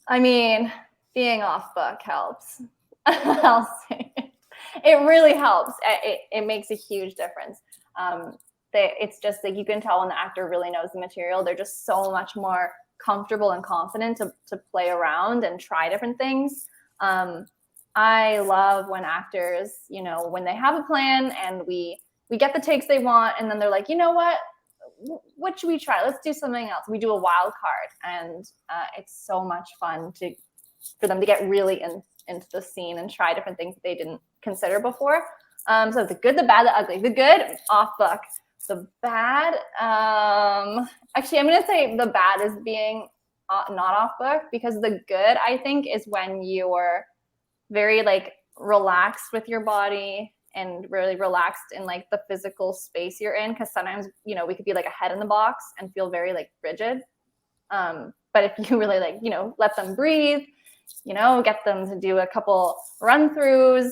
I mean, being off book helps. I'll say it really helps. It makes a huge difference. It's just like you can tell when the actor really knows the material. They're just so much more comfortable and confident to play around and try different things. I love when actors, when they have a plan and we get the takes they want, and then they're like, you know what should we try? Let's do something else. We do a wild card, and it's so much fun for them to get really into the scene and try different things that they didn't consider before. So the good, the bad, the ugly. The good, off book. The bad, actually, I'm going to say the bad is being not off book, because the good, I think, is when you're very relaxed with your body and really relaxed in the physical space you're in. Because sometimes, we could be a head in the box and feel very rigid. But if you really let them breathe, get them to do a couple run throughs,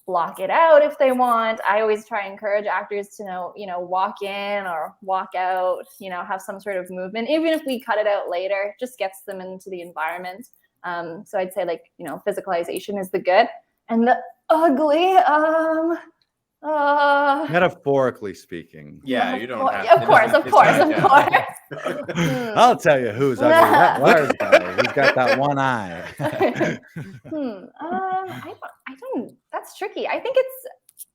block it out if they want. I always try and encourage actors to walk in or walk out, have some sort of movement. Even if we cut it out later, just gets them into the environment. So I'd say physicalization is the good, and the ugly, metaphorically speaking. Yeah, you don't have of course. I'll tell you who's ugly. That Lars guy. He's got that one eye. I don't. That's tricky. I think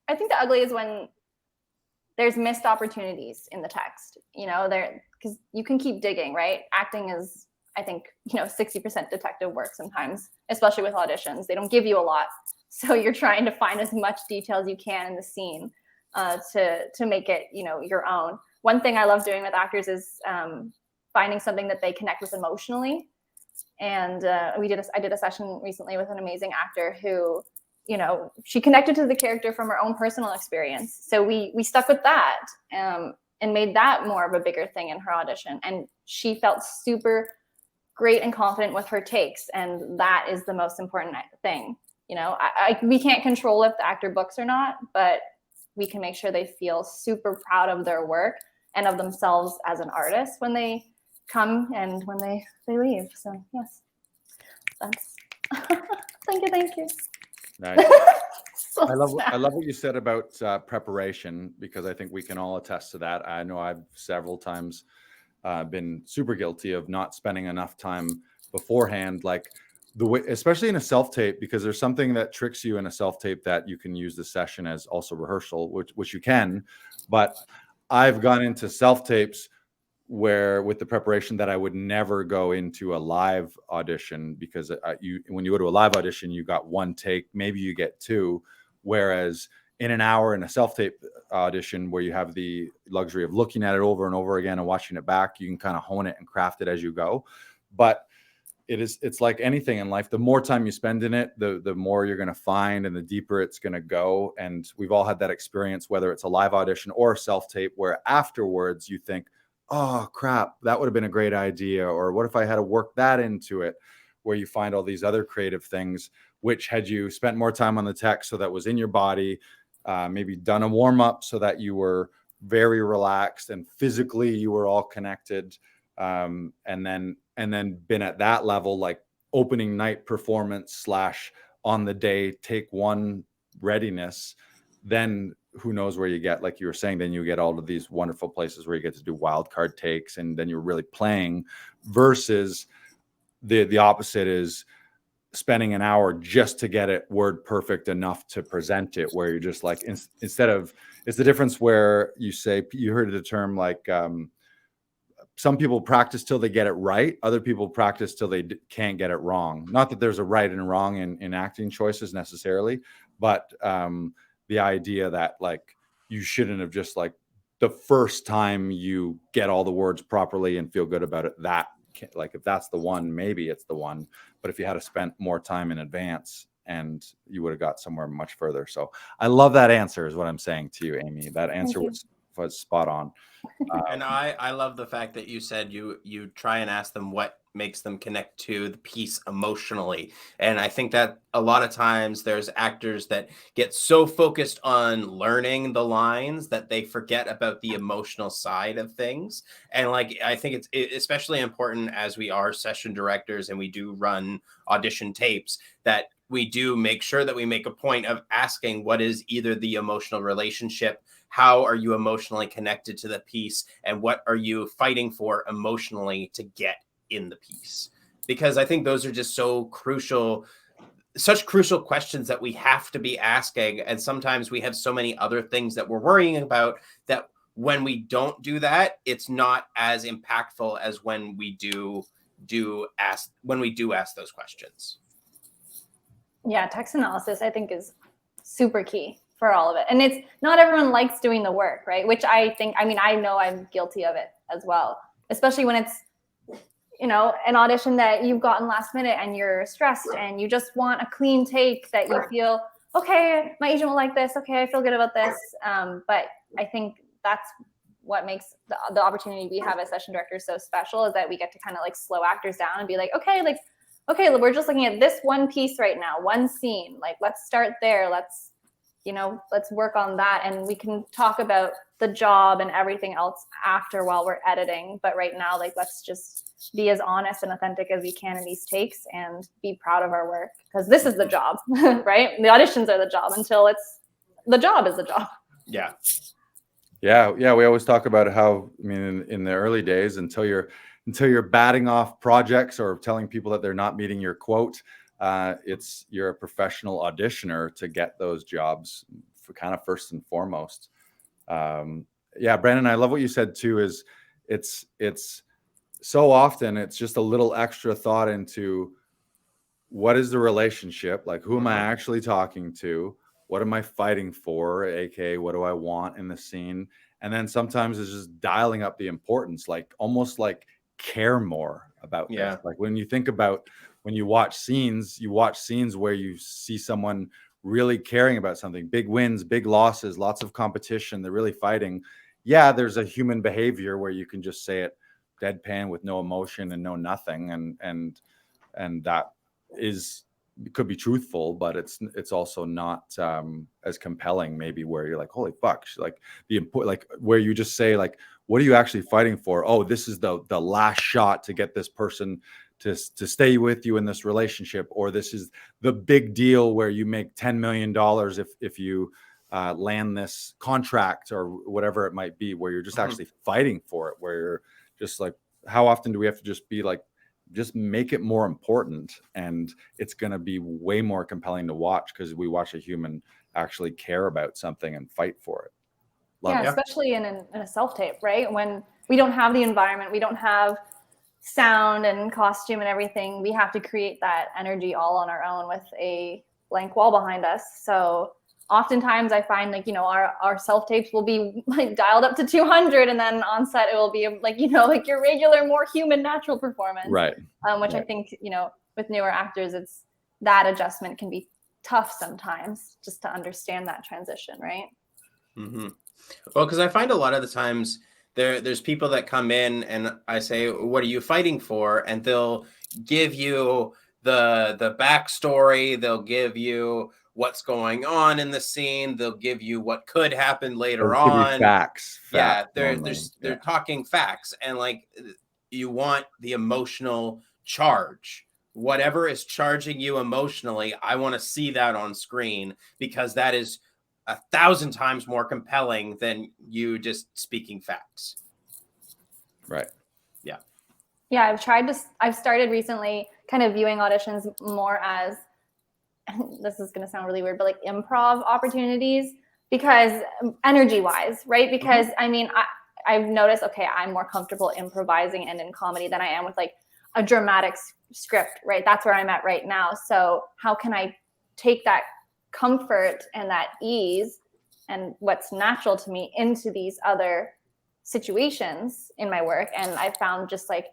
the ugly is when there's missed opportunities in the text. Because you can keep digging, right? Acting is, I think, 60% detective work sometimes, especially with auditions. They don't give you a lot, so you're trying to find as much detail as you can in the scene to make it, your own. One thing I love doing with actors is finding something that they connect with emotionally. And I did a session recently with an amazing actor who, she connected to the character from her own personal experience. So we stuck with that and made that more of a bigger thing in her audition. And she felt super great and confident with her takes. And that is the most important thing. We can't control if the actor books or not, but we can make sure they feel super proud of their work and of themselves as an artist when they come and when they leave. So yes, that's thank you. Nice. I love what you said about preparation, because I think we can all attest to that. I know I've several times been super guilty of not spending enough time beforehand, the way, especially in a self-tape, because there's something that tricks you in a self-tape that you can use the session as also rehearsal, which you can. But I've gone into self-tapes where with the preparation that I would never go into a live audition, because when you go to a live audition, you got one take, maybe you get two, whereas in an hour in a self-tape audition where you have the luxury of looking at it over and over again and watching it back, you can kind of hone it and craft it as you go. But it's like anything in life. The more time you spend in it, the more you're going to find and the deeper it's going to go. And we've all had that experience, whether it's a live audition or a self-tape, where afterwards you think, oh crap, that would have been a great idea. Or what if I had to work that into it? Where you find all these other creative things, which had you spent more time on the text so that was in your body, maybe done a warm up so that you were very relaxed and physically you were all connected. And then been at that level, like opening night performance / on the day, take one readiness, then who knows where you get, like you were saying, then you get all of these wonderful places where you get to do wild card takes, and then you're really playing, versus the opposite is spending an hour just to get it word perfect enough to present it, where you're just like, instead of, it's the difference where you say, you heard the term some people practice till they get it right. Other people practice till they can't get it wrong. Not that there's a right and wrong in acting choices necessarily, but the idea that you shouldn't have just the first time you get all the words properly and feel good about it, that if that's the one, maybe it's the one. But if you had to spend more time in advance, and you would have got somewhere much further. So I love that answer is what I'm saying to you, Amy. That answer was spot on. And I love the fact that you said you try and ask them what makes them connect to the piece emotionally. And I think that a lot of times there's actors that get so focused on learning the lines that they forget about the emotional side of things. And like, I think it's especially important as we are session directors and we do run audition tapes, that we do make sure that we make a point of asking what is either the emotional relationship, how are you emotionally connected to the piece, and what are you fighting for emotionally to get in the piece? Because I think those are just so crucial, such crucial questions that we have to be asking. And sometimes we have so many other things that we're worrying about that when we don't do that, it's not as impactful as when we do ask those questions. Yeah, text analysis, I think, is super key for all of it. And it's not everyone likes doing the work, right? Which I know I'm guilty of it as well, especially when it's, an audition that you've gotten last minute and you're stressed and you just want a clean take that you feel, okay, my agent will like this. Okay, I feel good about this. But I think that's what makes the opportunity we have as session directors so special, is that we get to kind of like slow actors down and be like, okay, we're just looking at this one piece right now, one scene. Like, let's start there. Let's work on that. And we can talk about the job and everything else after while we're editing. But right now, like, let's just be as honest and authentic as we can in these takes and be proud of our work, because this is the job, right? The auditions are the job until the job is the job. Yeah. Yeah. We always talk about how, in the early days, until you're batting off projects or telling people that they're not meeting your quote, you're a professional auditioner to get those jobs, for kind of first and foremost. Brandon, I love what you said too, is it's so often it's just a little extra thought into what is the relationship, like who am I actually talking to? What am I fighting for? AKA, what do I want in the scene? And then sometimes it's just dialing up the importance, like almost like care more about this. Like when you watch scenes where you see someone really caring about something, big wins, big losses, lots of competition, they're really fighting. Yeah, there's a human behavior where you can just say it deadpan with no emotion and no nothing. And that could be truthful, but it's also not as compelling, maybe, where you're like, holy fuck, like where you just say, like, what are you actually fighting for? Oh, this is the last shot to get this person to stay with you in this relationship, or this is the big deal where you make $10 million if you land this contract, or whatever it might be, where you're just actually fighting for it, where you're just like, how often do we have to just be like, just make it more important, and it's going to be way more compelling to watch because we watch a human actually care about something and fight for it. Especially in a self-tape, right? When we don't have the environment, we don't have sound and costume and everything, we have to create that energy all on our own with a blank wall behind us. So oftentimes I find, like, our self-tapes will be like dialed up to 200, and then on set it will be like, like your regular, more human, natural performance. Right. Which I think, with newer actors, it's that adjustment can be tough sometimes, just to understand that transition, right? Mm-hmm. Well, because I find a lot of the times there's people that come in and I say, what are you fighting for? And they'll give you the backstory. They'll give you what's going on in the scene. They'll give you what could happen later on. Facts. They're talking facts. And like, you want the emotional charge. Whatever is charging you emotionally, I want to see that on screen, because that is 1,000 times more compelling than you just speaking facts. Right. Yeah. I've started recently kind of viewing auditions more as, this is going to sound really weird, but like improv opportunities, because energy wise, right? Because I've noticed, okay, I'm more comfortable improvising and in comedy than I am with like a dramatic script, right? That's where I'm at right now. So how can I take that comfort and that ease and what's natural to me into these other situations in my work? And I found just like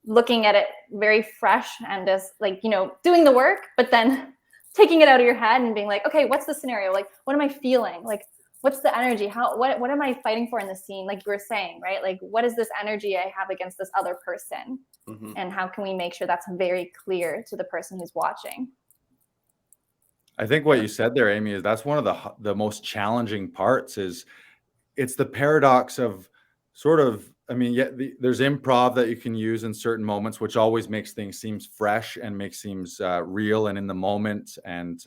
looking at it very fresh and just like, doing the work, but then taking it out of your head and being like, okay, what's the scenario? Like, what am I feeling? Like, what's the energy? What am I fighting for in the scene? Like you were saying, right? Like, what is this energy I have against this other person? Mm-hmm. And how can we make sure that's very clear to the person who's watching? I think what you said there, Amy, is that's one of the most challenging parts. Is it's the paradox of sort of, I mean, yeah, there's improv that you can use in certain moments, which always makes things seems fresh and seems real and in the moment, and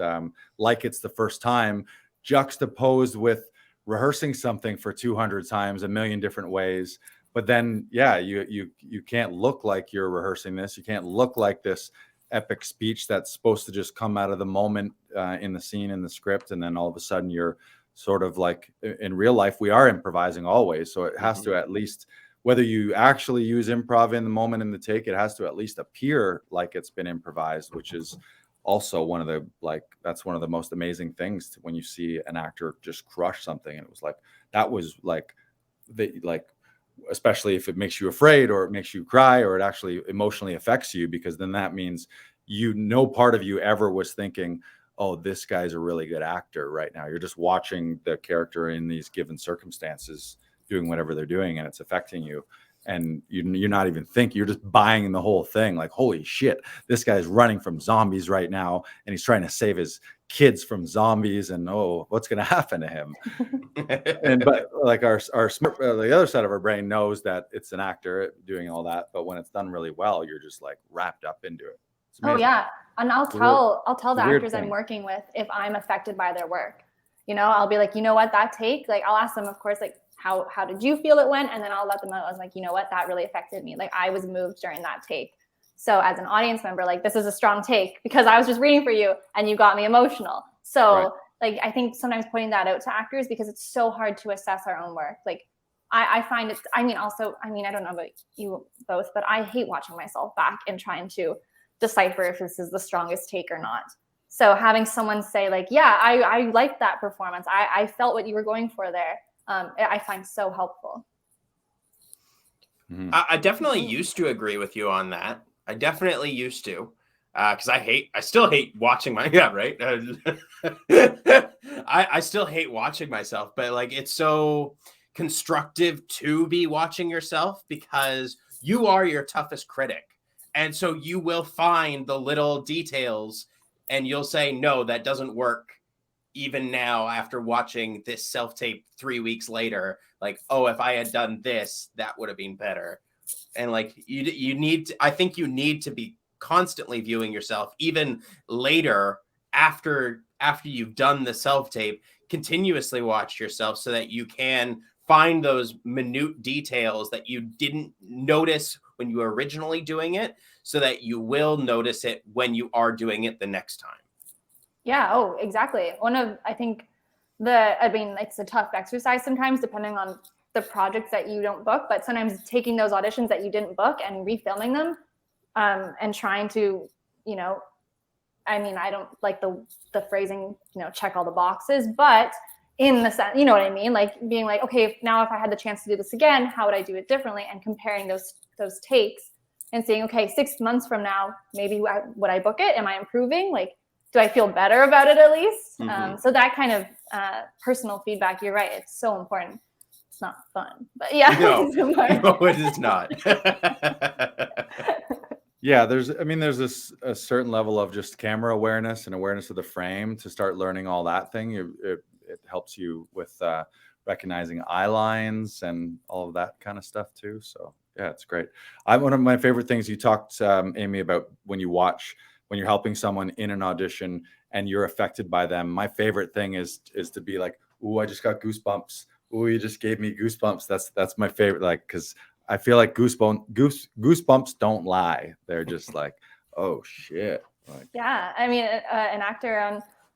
like it's the first time, juxtaposed with rehearsing something for 200 times, a million different ways. But then, yeah, you can't look like you're rehearsing this. You can't look like this epic speech that's supposed to just come out of the moment in the scene, in the script, and then all of a sudden you're sort of like, in real life we are improvising always, so it has to, at least, whether you actually use improv in the moment in the take, it has to at least appear like it's been improvised, which is also one of the, like, that's one of the most amazing things when you see an actor just crush something. And it was like, that was like especially if it makes you afraid or it makes you cry or it actually emotionally affects you, because then that means no part of you ever was thinking, oh, this guy's a really good actor right now. You're just watching the character in these given circumstances doing whatever they're doing, and it's affecting you. And you're not even thinking, you're just buying the whole thing. Like, holy shit, this guy's running from zombies right now, and he's trying to save his kids from zombies, and oh, what's going to happen to him? But like our smart, the other side of our brain knows that it's an actor doing all that, but when it's done really well, you're just like wrapped up into it. Oh yeah, and I'll tell the actors I'm working with if I'm affected by their work. You know, I'll be like, you know what, that take, like, I'll ask them, of course, like, how did you feel it went? And then I'll let them know. I was like, you know what, that really affected me. Like, I was moved during that take. So as an audience member, like, this is a strong take because I was just reading for you and you got me emotional. So like, I think sometimes pointing that out to actors, because it's so hard to assess our own work. Like, I find it's, I mean, I don't know about you both, but I hate watching myself back and trying to decipher if this is the strongest take or not. So having someone say like, yeah, I liked that performance. I felt what you were going for there. I find so helpful. Mm-hmm. I definitely used to agree with you on that. I definitely used to, because I still hate watching my, right. I still hate watching myself, but like, it's so constructive to be watching yourself because you are your toughest critic. And so you will find the little details and you'll say, no, that doesn't work. Even now, after watching this self-tape 3 weeks later, like, oh, if I had done this, that would have been better. And like, you need to, I think you need to be constantly viewing yourself, even later after you've done the self-tape, continuously watch yourself so that you can find those minute details that you didn't notice when you were originally doing it, so that you will notice it when you are doing it the next time. Yeah. Oh, exactly. I think it's a tough exercise sometimes, depending on the projects that you don't book, but sometimes taking those auditions that you didn't book and refilming them, and trying to, I mean, I don't like the phrasing, check all the boxes, but in the sense, you know what I mean? Like being like, okay, if I had the chance to do this again, how would I do it differently? And comparing those takes and saying, okay, 6 months from now, maybe would I book it? Am I improving? Like, do I feel better about it at least? Mm-hmm. So that kind of personal feedback, you're right. It's so important. It's not fun, but yeah. No, it is not. Yeah, there's a certain level of just camera awareness and awareness of the frame to start learning all that thing. It helps you with recognizing eye lines and all of that kind of stuff too. So yeah, it's great. One of my favorite things you talked, Amy, about when you're helping someone in an audition and you're affected by them. My favorite thing is to be like, ooh, I just got goosebumps. Ooh, you just gave me goosebumps. That's my favorite. Like, because I feel like goosebumps don't lie. They're just like, oh shit. Like, yeah, I mean, an actor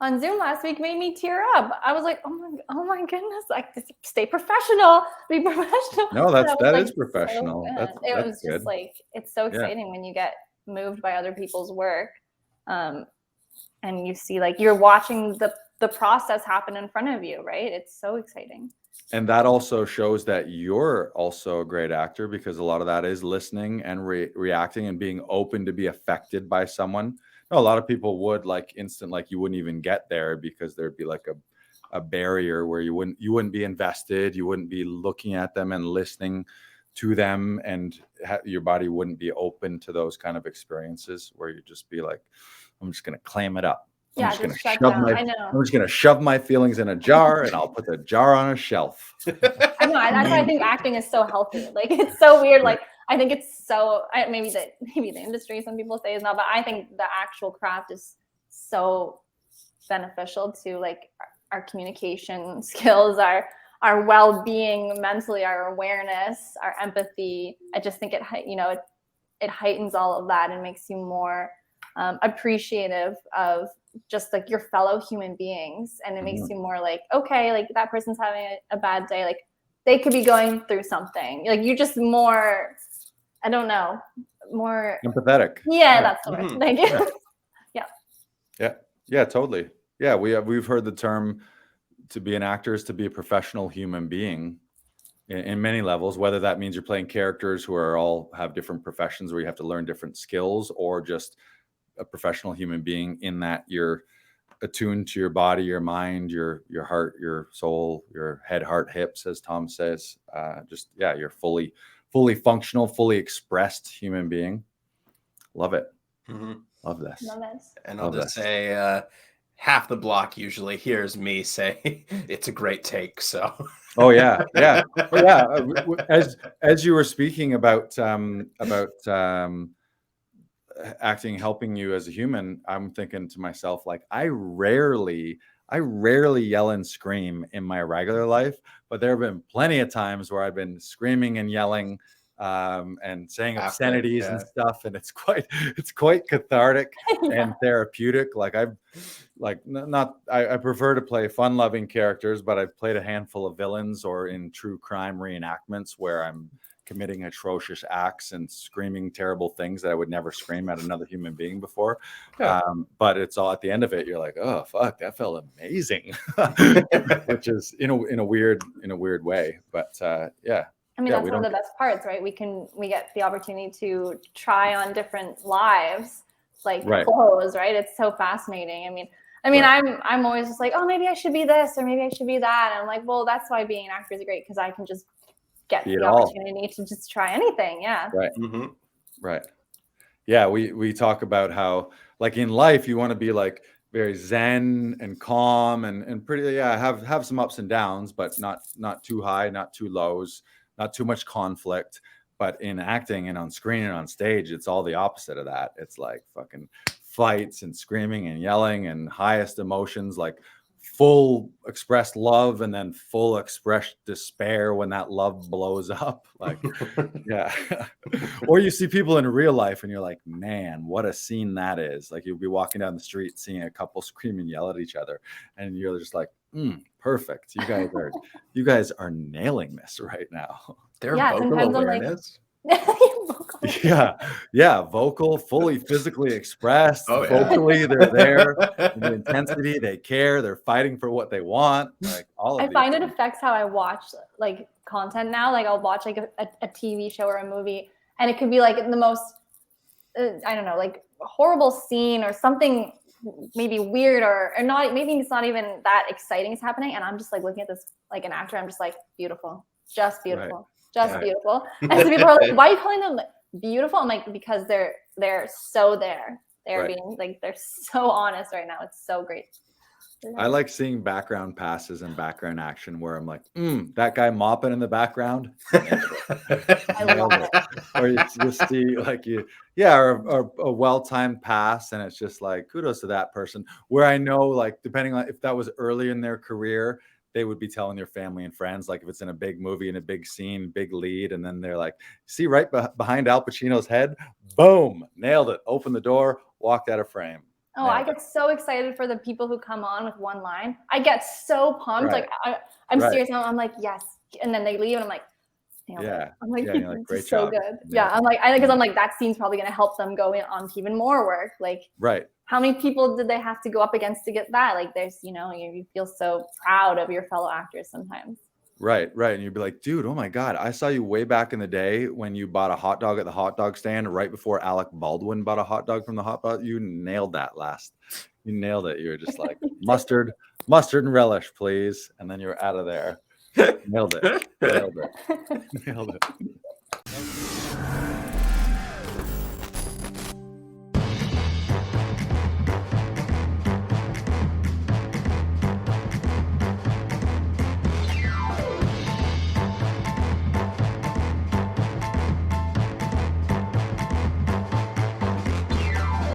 on Zoom last week made me tear up. I was like, oh my goodness, like, stay professional, be professional. No, that is professional. So that's was good. Just like, it's so exciting when you get moved by other people's work, and you see, like, you're watching the process happen in front of you, right? It's so exciting. And that also shows that you're also a great actor, because a lot of that is listening and reacting and being open to be affected by someone. No, a lot of people would like you wouldn't even get there because there'd be like a barrier where you wouldn't be invested, you wouldn't be looking at them and listening to them, and your body wouldn't be open to those kind of experiences where you just be like, I'm just going to clam it up. I'm Yeah, just going to shut shove down. my I know. I'm just going to shove my feelings in a jar and I'll put the jar on a shelf. I know. That's why I think acting is so healthy. Like, it's so weird. Like, I think it's so, maybe the industry, some people say is not, but I think the actual craft is so beneficial to like our communication skills, our well-being mentally, our awareness, our empathy. I just think it heightens all of that and makes you more appreciative of just like your fellow human beings, and it makes you more like, okay, like that person's having a bad day, like they could be going through something, like you're just more, I don't know, more empathetic. Yeah, that's the word. Thank you. Yeah, totally. Yeah, we've heard the term, to be an actor is to be a professional human being in many levels, whether that means you're playing characters who are all have different professions where you have to learn different skills, or just a professional human being in that you're attuned to your body, your mind, your heart, your soul, your head, heart, hips, as Tom says. You're fully functional, fully expressed human being. Love it. Love this. Love it. And I'll just say, half the block usually hears me say it's a great take. So. Oh yeah. As you were speaking about acting helping you as a human, I'm thinking to myself, like, I rarely yell and scream in my regular life, but there have been plenty of times where I've been screaming and yelling and saying obscenities and stuff, and it's quite cathartic and therapeutic. Like I prefer to play fun-loving characters, but I've played a handful of villains or in true crime reenactments where I'm committing atrocious acts and screaming terrible things that I would never scream at another human being before. But it's all, at the end of it, you're like, oh fuck, that felt amazing, which is in a weird way. But I mean, that's one of the best parts, right? We get the opportunity to try on different lives, like clothes, right? It's so fascinating. I mean, I'm always just like, oh, maybe I should be this or maybe I should be that. And I'm like, well, that's why being an actor is great, because I can just get the opportunity to just try anything. Yeah. Right. Right. Yeah. We talk about how, like, in life, you want to be like very zen and calm and pretty, have some ups and downs, but not too high, not too lows, not too much conflict. But in acting and on screen and on stage, it's all the opposite of that. It's like fucking fights and screaming and yelling and highest emotions, like full expressed love and then full expressed despair when that love blows up. Like, yeah. Or you see people in real life and you're like, man, what a scene that is. Like, you'll be walking down the street seeing a couple scream and yell at each other, and you're just like, perfect. You guys are nailing this right now. Their vocal awareness. Vocal, fully physically expressed. Vocally, they're there. The intensity, they care. They're fighting for what they want. Like, all of I find it affects how I watch like content now. Like, I'll watch like a TV show or a movie, and it could be like the most I don't know, like horrible scene or something, maybe weird or not. Maybe it's not even that exciting is happening, and I'm just like looking at this like an actor. I'm just like, beautiful, just beautiful. Right. Just beautiful. And so people are like, why are you calling them beautiful? I'm like, because they're so there. They're being like, they're so honest right now. It's so great. I like seeing background passes and background action where I'm like, that guy mopping in the background. I love it. Or you just see like or a well-timed pass, and it's just like, kudos to that person. Where I know, like, depending on if that was early in their career, they would be telling their family and friends, like if it's in a big movie, in a big scene, big lead, and then they're like, see right behind Al Pacino's head, boom, nailed it. Open the door, walked out of frame. Oh, I get so excited for the people who come on with one line. I get so pumped. Like I'm serious. I'm like, yes. And then they leave and I'm like, I'm like, great so job. good. Yeah. I'm like, because I'm like, that scene's probably going to help them go on to even more work. Like, how many people did they have to go up against to get that? Like, there's, you feel so proud of your fellow actors sometimes. Right. And you'd be like, dude, oh my God, I saw you way back in the day when you bought a hot dog at the hot dog stand right before Alec Baldwin bought a hot dog from the hot dog. You nailed that last. You nailed it. You were just like, mustard mustard and relish, please. And then you're out of there. Nailed it. Nailed it. Nailed it.